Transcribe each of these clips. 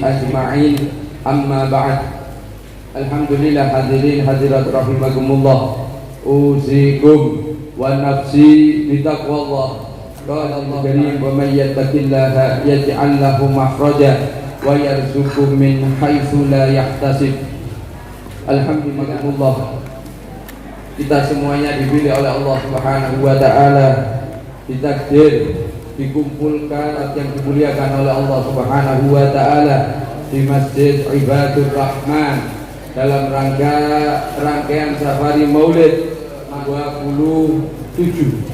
Ajma'in, amma ba'd. Alhamdulillah, hadirin hadirat rahimakumullah, uzikum wa nafsi bitaqwallah. Qala Allah karim, wa may yattaqillaha yaj'al lahu makhraja wa yarzuqhu min haitsu la yahtasib. Alhamdulillah, kita semuanya dipilih oleh Allah Subhanahu wa taala, ditakdir dikumpulkan atau yang dimuliakan oleh Allah Subhanahu wa taala di Masjid Ibadur Rahman dalam rangkaian safari Maulid 27.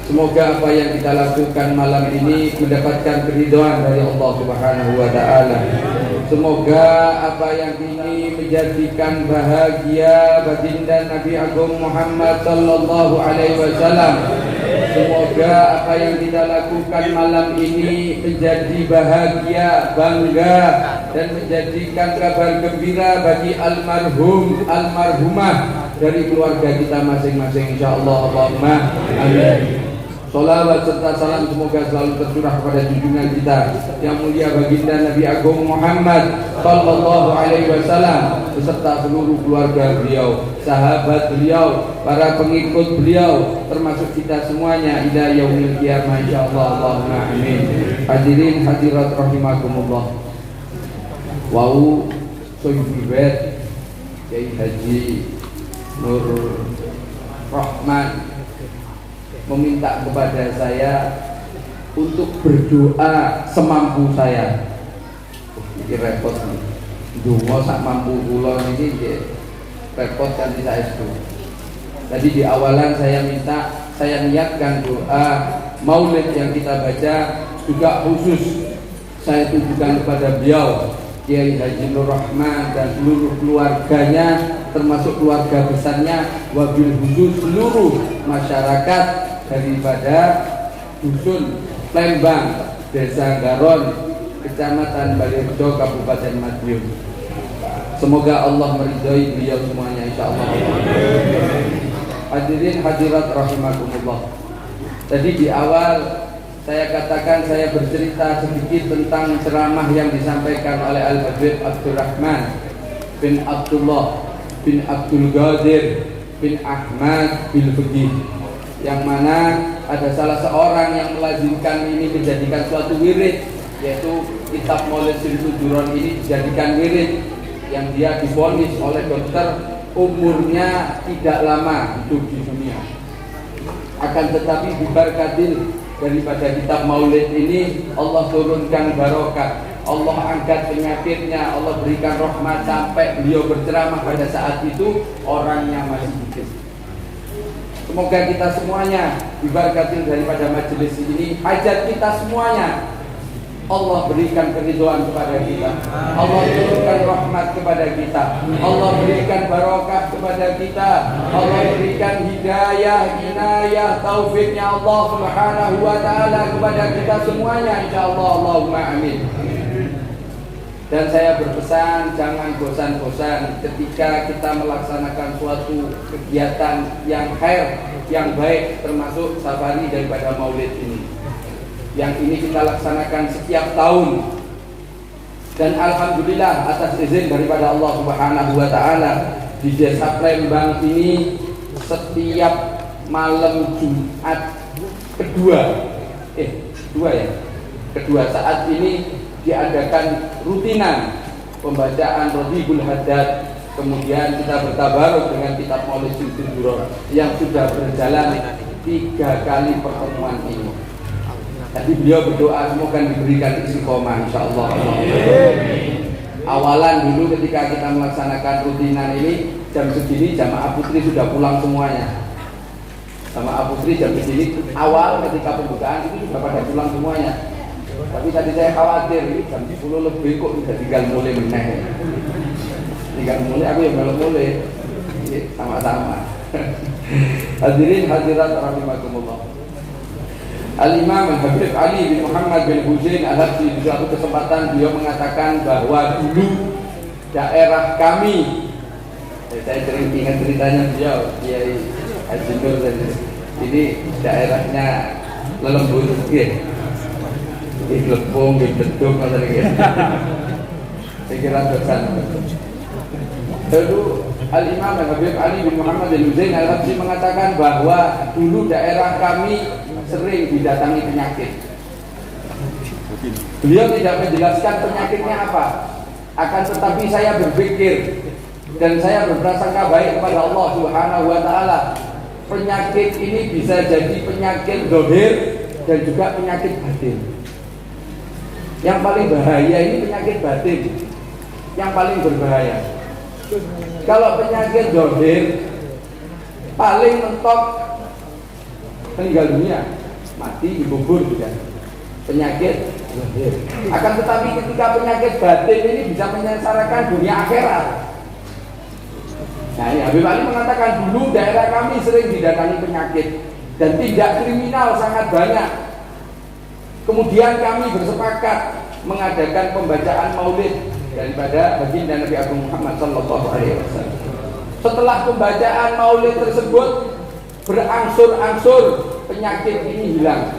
Semoga apa yang kita lakukan malam ini mendapatkan keridhaan dari Allah Subhanahu wa taala. Semoga apa yang ini menjadikan bahagia baginda Nabi Agung Muhammad sallallahu alaihi wasallam. Semoga apa yang kita lakukan malam ini menjadi bahagia, bangga, dan menjadikan kabar gembira bagi almarhum, almarhumah dari keluarga kita masing-masing, insyaallah. Allahumma amin. Salawat serta salam semoga selalu tercurah kepada junjungan kita yang mulia baginda Nabi Agung Muhammad sallallahu alaihi wasallam beserta seluruh keluarga beliau, sahabat beliau, para pengikut beliau, termasuk kita semuanya ila yaumil qiyamah, insyaallah. Allahumma amin. Hadirin hadirat rahimakumullah. Wau Sohibet Kiai Haji Nur Rahman meminta kepada saya untuk berdoa semampu saya. Ini repot nih. Dungo sak mampu kula ini repot kan kita itu. Tadi di awalan saya niatkan doa Maulid yang kita baca juga khusus saya tujukan kepada beliau Kiai Haji Nur Rahman dan seluruh keluarganya, termasuk keluarga besarnya, wabil khusus seluruh masyarakat daripada dusun Lembang, Desa Garon, Kecamatan Balirjo, Kabupaten Madiun. Semoga Allah meridhai beliau semuanya, insyaallah. Hadirin hadirat rahimakumullah. Tadi di awal saya katakan saya bercerita sedikit tentang ceramah yang disampaikan oleh Al-Habib Abdurrahman bin Abdullah bin Abdul Qadir bin Ahmad bin Fiqih, yang mana ada salah seorang yang melazimkan ini menjadikan suatu wirid, yaitu kitab Maulid Simsuduron ini dijadikan wirid, yang dia divonis oleh dokter umurnya tidak lama hidup di dunia. Akan tetapi diberkatil daripada kitab Maulid ini, Allah turunkan barokah, Allah angkat penyakitnya, Allah berikan rahmat sampai beliau berceramah pada saat itu orangnya masih hidup. Semoga kita semuanya diberkati daripada majelis ini, hajat kita semuanya Allah berikan keridhaan kepada kita, Allah turunkan rahmat kepada kita, Allah berikan barokah kepada kita, Allah berikan hidayah, inayah, taufiknya Allah Subhanahu wa taala kepada kita semuanya, insyaallah. Allahumma amin. Dan saya berpesan, jangan bosan-bosan ketika kita melaksanakan suatu kegiatan yang khair, yang baik, termasuk safari daripada Maulid ini. Yang ini kita laksanakan setiap tahun. Dan alhamdulillah atas izin daripada Allah Subhanahu wa taala, di Desa Lembang ini setiap malam Jumat kedua saat ini diadakan rutinan pembacaan Rodiqul Haddad, kemudian kita bertabaruk dengan kitab Maulid Simsuduron yang sudah berjalan 3 kali pertemuan ini. Tadi beliau berdoa semoga diberikan istiqomah, insyaallah. Awalan dulu ketika kita melaksanakan rutinan ini jam segini jamaah putri sudah pulang semuanya. Jamaah putri jam segini awal ketika pembukaan itu sudah pada pulang semuanya. Tapi tadi saya khawatir ini jam 10 lebih kok udah tinggal mulai meneh. Tinggal mulai aku yang belum mulai. Sama-sama. Hadirin hadirat rahimakumullah. Al-Imam Al-Habib Ali bin Muhammad bin Husain Al-Habsyi di suatu kesempatan beliau mengatakan bahwa dulu daerah kami, saya sering ingat ceritanya beliau, Kiai Haji Nur, ini daerahnya Lelembut, Dilepung, dideduk, macam gitu. Saya kira dosan. Lalu Al-Imam Habib Ali bin Muhammad Al-Husain Al-Habsyi mengatakan bahwa dulu daerah kami sering didatangi penyakit. Beliau tidak menjelaskan penyakitnya apa. Akan tetapi saya berpikir dan saya berprasangka baik kepada Allah Subhanahu wa taala. Penyakit ini bisa jadi penyakit zahir dan juga penyakit batin. Yang paling bahaya ini penyakit batin. Yang paling berbahaya. Kalau penyakit zahir paling mentok meninggal dunia, mati dikubur juga. Penyakit zahir. Akan tetapi ketika penyakit batin ini bisa menyengsarakan dunia akhirat. Nah, Habib Ali mengatakan dulu daerah kami sering didatangi penyakit dan tindak kriminal sangat banyak. Kemudian kami bersepakat mengadakan pembacaan maulid daripada baginda Nabi Agung Muhammad Sallallahu Alaihi Wasallam. Setelah pembacaan maulid tersebut berangsur-angsur penyakit ini hilang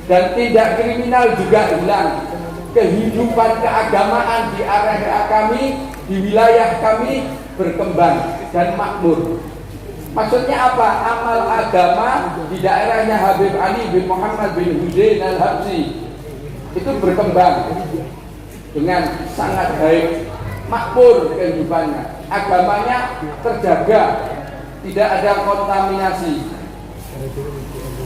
dan tindak kriminal juga hilang. Kehidupan keagamaan di area kami, di wilayah kami berkembang dan makmur. Maksudnya apa? Amal agama di daerahnya Habib Ali bin Muhammad bin Husain Al-Habsyi itu berkembang dengan sangat baik, makmur kehidupannya, agamanya terjaga, tidak ada kontaminasi.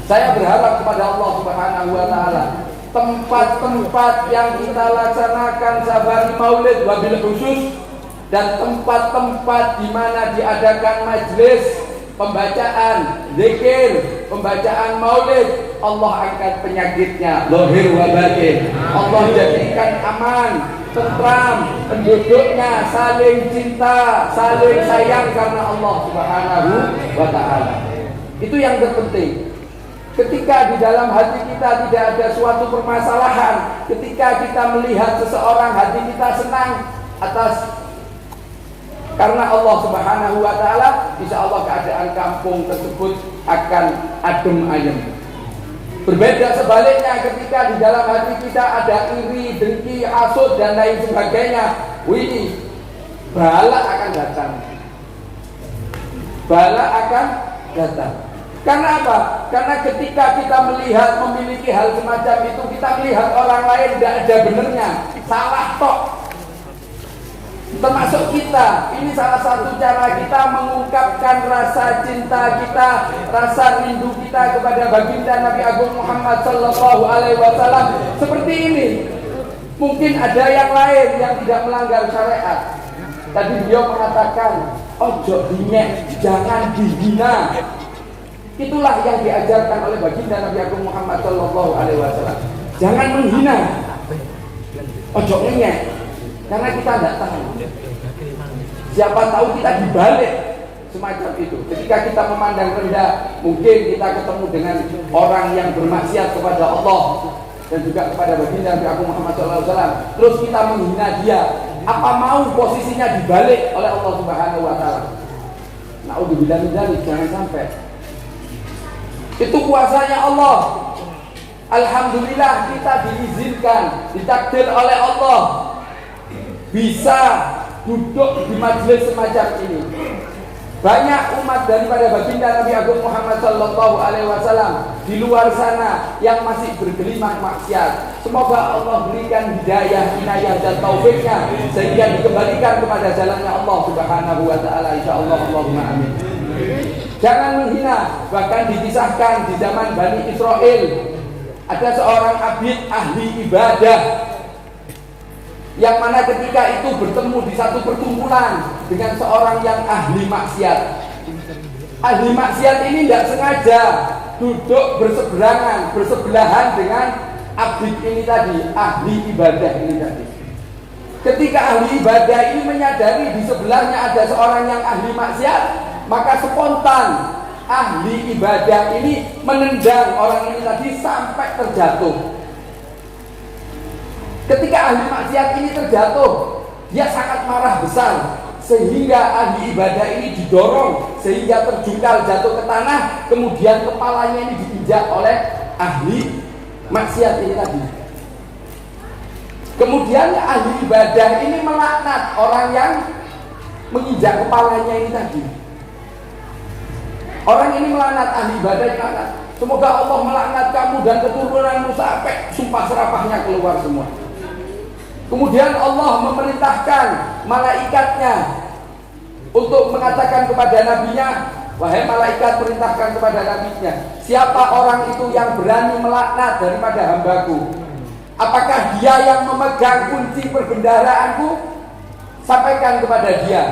Saya berharap kepada Allah Subhanahu wa taala, tempat-tempat yang kita laksanakan safari maulid wabil khusus dan tempat-tempat di mana diadakan majelis pembacaan zikir, pembacaan maulid, Allah angkat penyakitnya zahir wa batin. Allah jadikan aman, tentram, penduduknya saling cinta, saling sayang karena Allah Subhanahu wa taala. Itu yang terpenting. Ketika di dalam hati kita tidak ada suatu permasalahan, ketika kita melihat seseorang, hati kita senang atas karena Allah Subhanahu wa taala, insya Allah keadaan kampung tersebut akan adem ayem. Berbeda sebaliknya ketika di dalam hati kita ada iri, dengki, hasud dan lain sebagainya, wih, bala akan datang. Bala akan datang. Karena apa? Karena ketika kita melihat memiliki hal semacam itu, kita melihat orang lain tidak ada benernya, salah tok. Termasuk kita, ini salah satu cara kita mengungkapkan rasa cinta kita, rasa rindu kita kepada baginda Nabi Agung Muhammad Sallallahu Alaihi Wasallam. Seperti ini. Mungkin ada yang lain yang tidak melanggar syariat. Tadi beliau mengatakan, ojo dinyek, jangan dihina. Itulah yang diajarkan oleh baginda Nabi Agung Muhammad Sallallahu Alaihi Wasallam. Jangan menghina, ojo ngenyek, karena kita tidak tahu. Siapa tahu kita dibalik semacam itu. Ketika kita memandang rendah, mungkin kita ketemu dengan orang yang bermaksiat kepada Allah dan juga kepada baginda Nabi Agung Muhammad Sallallahu Alaihi Wasallam. Terus kita menghina dia. Apa mau posisinya dibalik oleh Allah Subhanahu Wa Taala? Naudzubillah min dzalik, jangan sampai. Itu kuasanya Allah. Alhamdulillah kita diizinkan, ditakdir oleh Allah bisa duduk di majelis semacam ini. Banyak umat daripada baginda Nabi Agung Muhammad Sallallahu Alaihi Wasallam di luar sana yang masih bergelimang maksiat. Semoga Allah berikan hidayah, inayah dan taufiknya sehingga dikembalikan kepada jalannya Allah Subhanahu Wa Taala. Insyaallah, Allahumma amin. Jangan menghina. Bahkan dikisahkan di zaman Bani Israel ada seorang abid ahli ibadah yang mana ketika itu bertemu di satu perkumpulan dengan seorang yang ahli maksiat. Ahli maksiat ini tidak sengaja duduk bersebelahan dengan abid ini tadi, ahli ibadah ini tadi. Ketika ahli ibadah ini menyadari di sebelahnya ada seorang yang ahli maksiat, maka spontan ahli ibadah ini menendang orang ini tadi sampai terjatuh. Ketika ahli maksiat ini terjatuh, dia sangat marah besar sehingga ahli ibadah ini didorong sehingga terjungkal jatuh ke tanah, kemudian kepalanya ini diinjak oleh ahli maksiat ini tadi. Kemudian ahli ibadah ini melaknat orang yang menginjak kepalanya ini tadi. Orang ini melaknat ahli ibadah, melaknat. Semoga Allah melaknat kamu dan keturunanmu sampai sumpah serapahnya keluar semua. Kemudian Allah memerintahkan malaikatnya untuk mengatakan kepada nabinya, wahai malaikat, perintahkan kepada nabinya, siapa orang itu yang berani melaknat daripada hambaku? Apakah dia yang memegang kunci perbendaharaanku? Sampaikan kepada dia.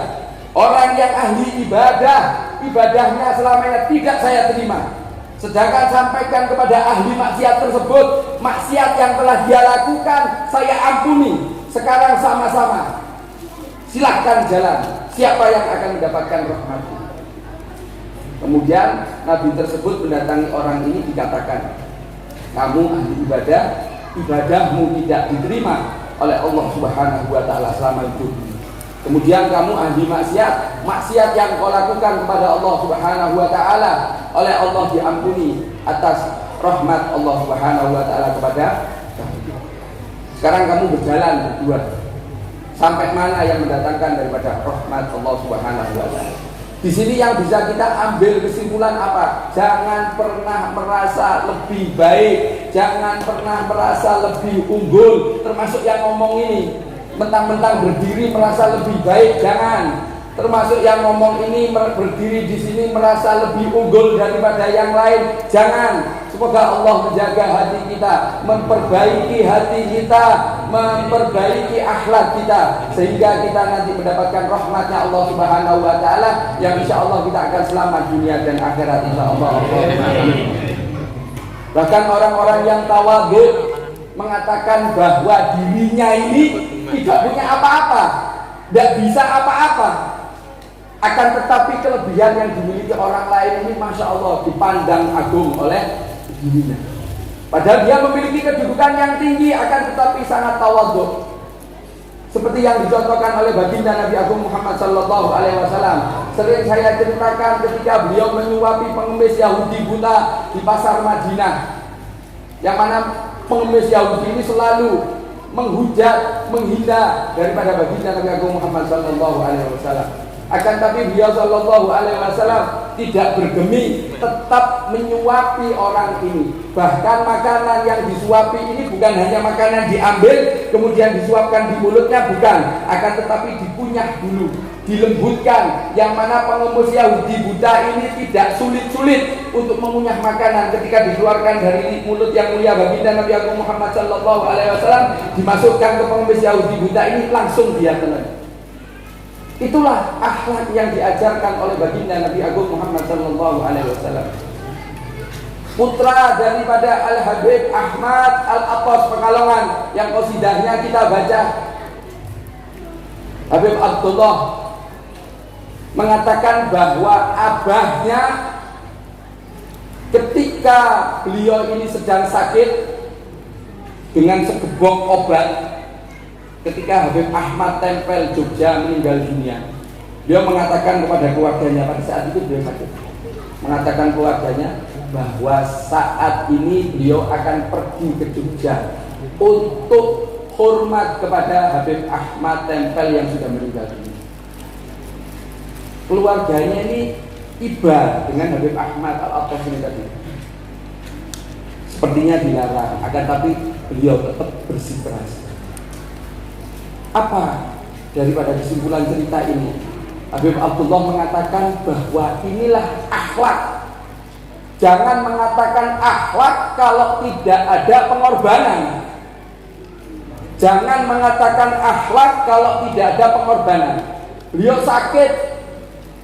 Orang yang ahli ibadah, ibadahnya selamanya tidak saya terima. Sedangkan sampaikan kepada ahli maksiat tersebut, maksiat yang telah dia lakukan saya ampuni. Sekarang sama-sama, silahkan jalan. Siapa yang akan mendapatkan rahmatku? Kemudian Nabi tersebut mendatangi orang ini, dikatakan, kamu ahli ibadah, ibadahmu tidak diterima oleh Allah Subhanahu wa taala selama hidup. Kemudian kamu ahli maksiat, maksiat yang kau lakukan kepada Allah Subhanahu wa taala oleh Allah diampuni atas rahmat Allah Subhanahu wa taala kepada kamu. Sekarang kamu berjalan berdua. Sampai mana yang mendatangkan daripada rahmat Allah Subhanahu wa taala? Di sini yang bisa kita ambil kesimpulan apa? Jangan pernah merasa lebih baik, jangan pernah merasa lebih unggul. Termasuk yang ngomong ini, mentang-mentang berdiri merasa lebih baik, jangan. Termasuk yang ngomong ini berdiri di sini merasa lebih unggul daripada yang lain, jangan. Semoga Allah menjaga hati kita, memperbaiki hati kita, memperbaiki akhlak kita, sehingga kita nanti mendapatkan rahmatnya Allah Subhanahu wa taala, yang insya Allah kita akan selamat dunia dan akhirat insya Allah. Bahkan orang-orang yang tawadhu mengatakan bahwa dirinya ini tidak punya apa-apa, tidak bisa apa-apa, akan tetapi kelebihan yang dimiliki orang lain ini masya Allah dipandang agung oleh dirinya. Padahal dia memiliki kedudukan yang tinggi, akan tetapi sangat tawadhu. Seperti yang dicontohkan oleh baginda Nabi Agung Muhammad Sallallahu Alaihi Wasallam. Sering saya ceritakan ketika beliau menyuapi pengemis Yahudi buta di pasar Madinah, yang mana pengemis Yahudi ini selalu menghujat, menghina daripada baginda Nabi Agung Muhammad Sallallahu Alaihi Wasallam. Akan tapi beliau Sallallahu Alaihi Wasallam tidak bergeming, tetap menyuapi orang ini. Bahkan makanan yang disuapi ini bukan hanya makanan diambil kemudian disuapkan di mulutnya, bukan, akan tetapi dikunyah dulu, dilembutkan, yang mana pengemis Yahudi buta ini tidak sulit-sulit untuk mengunyah makanan. Ketika dikeluarkan dari mulut yang mulia baginda Nabi Agung Muhammad Sallallahu Alaihi Wasallam, dimasukkan ke pengemis Yahudi buta ini, langsung dia telan. Itulah akhlak yang diajarkan oleh baginda Nabi Agung Muhammad Sallallahu Alaihi Wasallam. Putra daripada Al-Habib Ahmad Al-Atas Pekalongan, yang qasidahnya kita baca, Habib Abdullah mengatakan bahwa abahnya ketika beliau ini sedang sakit dengan segebok obat, ketika Habib Ahmad Tempel Jogja meninggal dunia, beliau mengatakan kepada keluarganya, pada saat itu beliau sakit, mengatakan keluarganya bahwa saat ini beliau akan pergi ke Jogja untuk hormat kepada Habib Ahmad Tempel yang sudah meninggal dunia. Keluarganya ini iba dengan Habib Ahmad Al-Atas ini tadi. Sepertinya dilarang, akan tapi beliau tetap bersikeras. Apa daripada kesimpulan cerita ini? Habib Abdullah mengatakan bahwa inilah akhlak. Jangan mengatakan akhlak kalau tidak ada pengorbanan. Jangan mengatakan akhlak kalau tidak ada pengorbanan. Beliau sakit,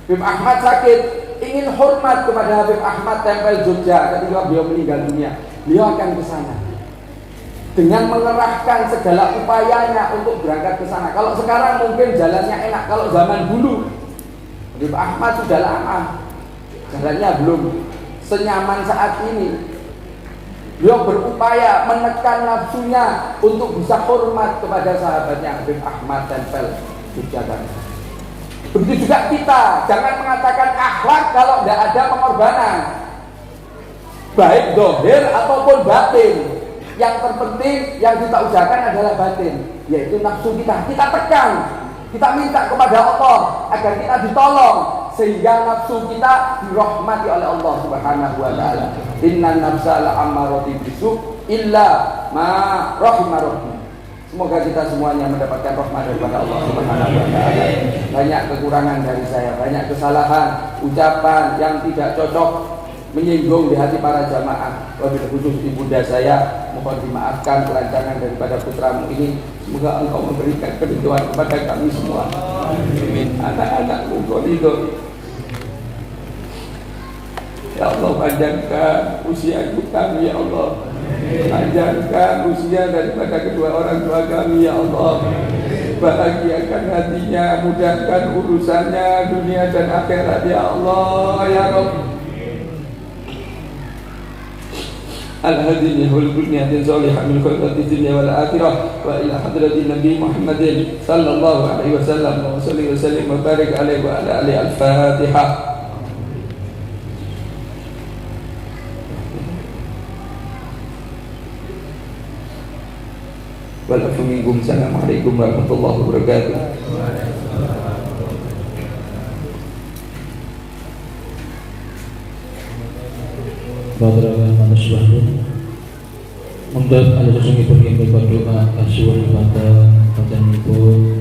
Habib Ahmad sakit, ingin hormat kepada Habib Ahmad Tempel Jogja ketika beliau meninggal dunia. Beliau akan ke sana dengan mengerahkan segala upayanya untuk berangkat ke sana. Kalau sekarang mungkin jalannya enak, kalau zaman dulu Habib Ahmad sudah lama jalannya belum senyaman saat ini. Beliau berupaya menekan nafsunya untuk bisa hormat kepada sahabatnya Habib Ahmad Tempel Yogyakarta. Begitu juga kita, jangan mengatakan akhlak kalau tidak ada pengorbanan, baik zahir ataupun batin. Yang terpenting yang kita usahakan adalah batin, yaitu nafsu kita. Kita tekan, kita minta kepada Allah agar kita ditolong, sehingga nafsu kita dirahmati oleh Allah Subhanahu wa taala. Innan nafsa la'ammarati bisu illa ma rahimar rahim. Semoga kita semuanya mendapatkan rahmat daripada Allah Subhanahu wa taala. Banyak kekurangan dari saya, banyak kesalahan, ucapan yang tidak cocok, menyinggung di hati para jamaah. Wabil khusus ibunda saya, mohon dimaafkan kelancangan daripada putramu ini. Semoga Engkau memberikan keridhaan kepada kami semua. Amin. Anak-anakmu kau ridho. Ya Allah, panjangkan usia ibu kami, ya Allah. Panjangkan usia daripada kedua orang tua kami, ya Allah. Bahagiakan hatinya, mudahkan urusannya dunia dan akhirat, ya Allah, ya Rabb. Al-hadini wal bunyatin salihah min khairati dunya wal akhirah wa ila hadratin Nabi Muhammadin sallallahu alaihi wasallam wa salli wa sallim wa barik alaihi wa ala alihi al-Fatihah. Walafu minkum. Assalamualaikum warahmatullahi wabarakatuh. Bapak manusia mengundang ada sesungguhnya yang berdoa kasuhan pada ibu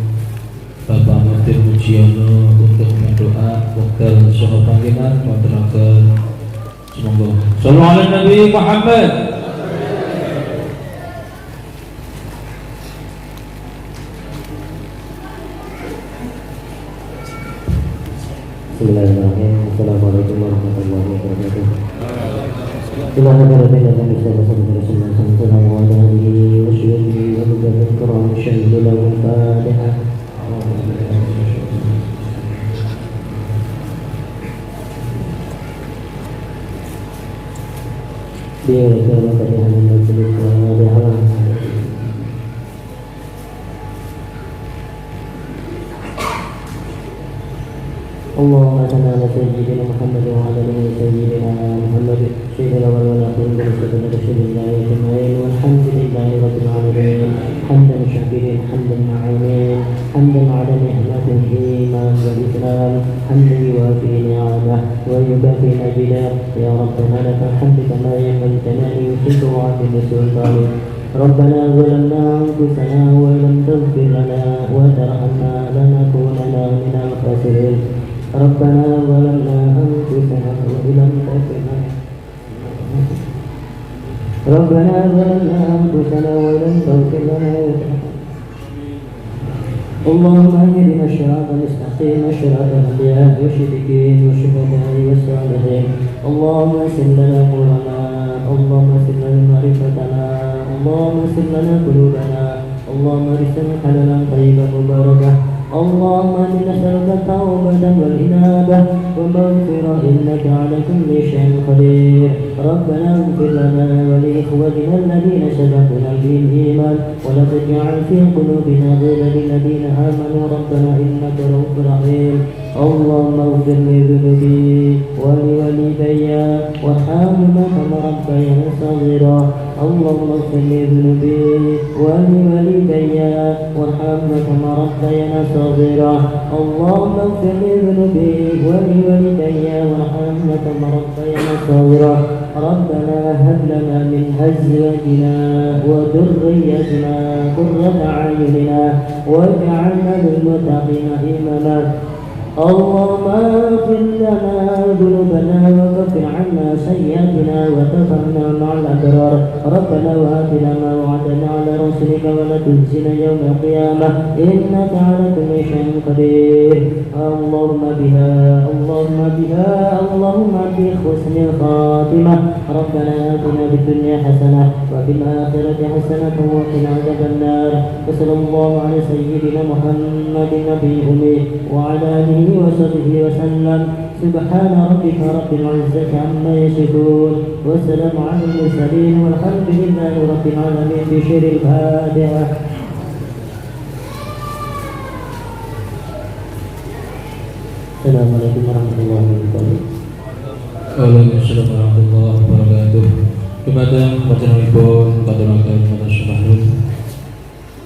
Bapak Martin Mujiono untuk berdoa wakil soal panggilan masyarakat. Semoga Sallallahu alaihi Nabi Muhammad. Bismillahirrahmanirrahim. Assalamualaikum warahmatullahi wabarakatuh. Ila hadratin Nabi sallallahu alaihi wasallam wa ala alihi wa sahbihi wa man kiram syahida lahu al-Fatihah. Dia kalau tadi hanya majelis Al-Fatihah. اللهم صل على سيدنا محمد وعلى ال سيدنا محمد سيد الاول والاخر بركة رسول الله اجمعين والحمد لله رب العالمين حمدا شاكرين حمدا معينين حمدا على نعمة الايمان والاسلام حمدا يوافي نعمه ويكافي مجده يا ربنا لك الحمد كما ينبغي لجلال وجهك وعظيم سلطانك. ربنا ظلمنا انفسنا وان لم تغفر لنا وترحمنا لنكونن من الخاسرين. ربنا ظلمنا أنفسنا وإن لم تغفر لنا ربنا ظلمنا أنفسنا وإن لم تغفر لنا اللهم اهدنا الصراط المستقيم صراط الأنبياء والصديقين والشهداء والصالحين. اللهم يسر لنا أمورنا، اللهم يسر لنا معرفتنا، اللهم يسر لنا قلوبنا، اللهم ارزقنا حلالا طيبا مباركا. اللهم إنا نسألك التوبة والإنابة والمغفرة إنك على كل شيء قدير. ربنا اغفر لنا ولإخوتنا الذين سبقونا بالإيمان ولا تجعل في قلوبنا غلا للذين آمنوا ربنا إنك رؤوف رحيم. اللهم اغفر لي ذنوبي ولوالدي وارحمهما كما ربياني صغيرا. اللهم اغفر لي ذنوبي ولوالدي وارحمهما كما ربياني صغيرا. اللهم اغفر لي ذنوبي ولوالدي وارحمهما كما ربياني صغيرا. ربنا هب لنا من أزواجنا وذريتنا قرة أعيننا واجعلنا للمتقين إماما. اللهم اغفر لنا ذنوبنا وكفر عنا سيئاتنا وتوفنا مع الأبرار. ربنا وآتنا ما وعدنا على رسلك ولا تخزنا يوم القيامة إنك على كل شيء قدير. اللهم بها اللهم بحسن الخاتمة. ربنا آتنا في الدنيا حسنة وفي الآخرة حسنة وقنا عذاب النار. وصلى الله على سيدنا محمد النبي الأمي وعلى آله وصحبه وسلم. سبحان ربك رب العزة عما يصفون والسلام على المرسلين والحمد لله رب العالمين. بشر الفاتحة. Assalamualaikum warahmatullahi wabarakatuh. Waalaikumsalam warahmatullahi wabarakatuh. Dumateng panjenenganipun katuraken matur syukur.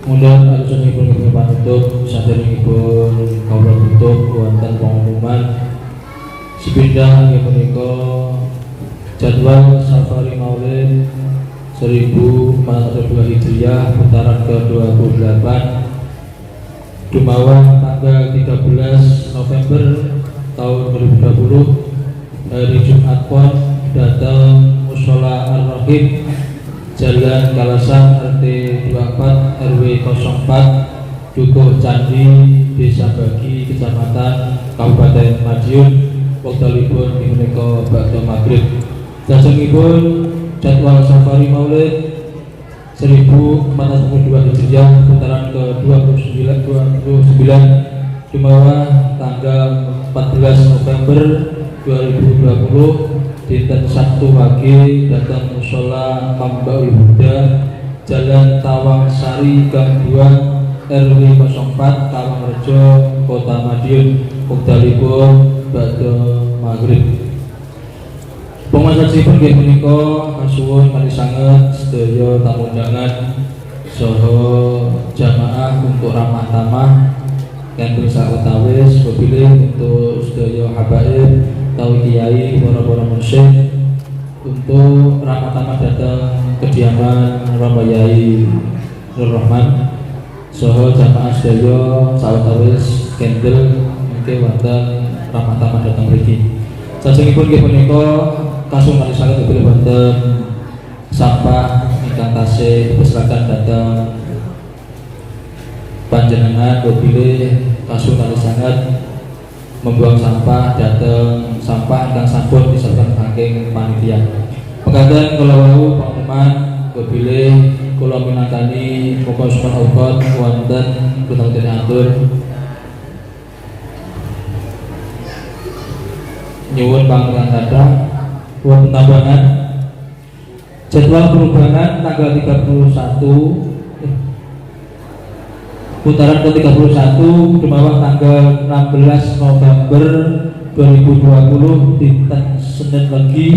Mudah alusanipun panutup saderengipun kawula tutup wonten pengumuman sepindah inggih punika jadwal safari Maulid 1442 Hijriah putaran ke-28 Dumawa tanggal 13 November tahun 2020 hari Jumat Pon datang Mushola Ar-Rahim Jalan Kalasan RT 24 RW 04 Dukuh Candi Desa Bagi Kecamatan Kabupaten Madiun wektalipun menika badhe maghrib. Lajengipun jadwal safari Maulid 1442 Hijriah putaran ke-29 Jumawa tanggal 14 November 2020 dinten Sabtu pagi datang Mushola Mambaul Huda Jalan Tawang Sari Gang 2 RW 04 Tawangrejo Kota Madiun wektalipun badhe maghrib. Pangajosipun nggih punika kasuwun mari sanget sedaya tamu undangan saha jamaah untuk ramah tamah kangge sawetawis pepilih untuk sedaya habaib tawi kiai para mursyid untuk ramah tamah datang kediaman Romo Yai Nur Rahman saha jamaah sedaya sawetawis kendel mengke wonten ramah tamah datang mriki. Sajengipun nggih punika kasung mari saged dipilih wonten sampah ingkang tasih diperserakan datang panjenengan pilih kasung mari saged membuang sampah datang sampah ingkang sampun diserahkan saking panitia. Pekaten kula wau pengumuman pilih kula minangkani Muqaddimah Awqat wonten kutha atur nyuwun pangapunten kathah wonten tambahan jadwal perubahan tanggal 31 putaran ke-31 Dumawa tanggal 16 November 2020 dinten Senin legi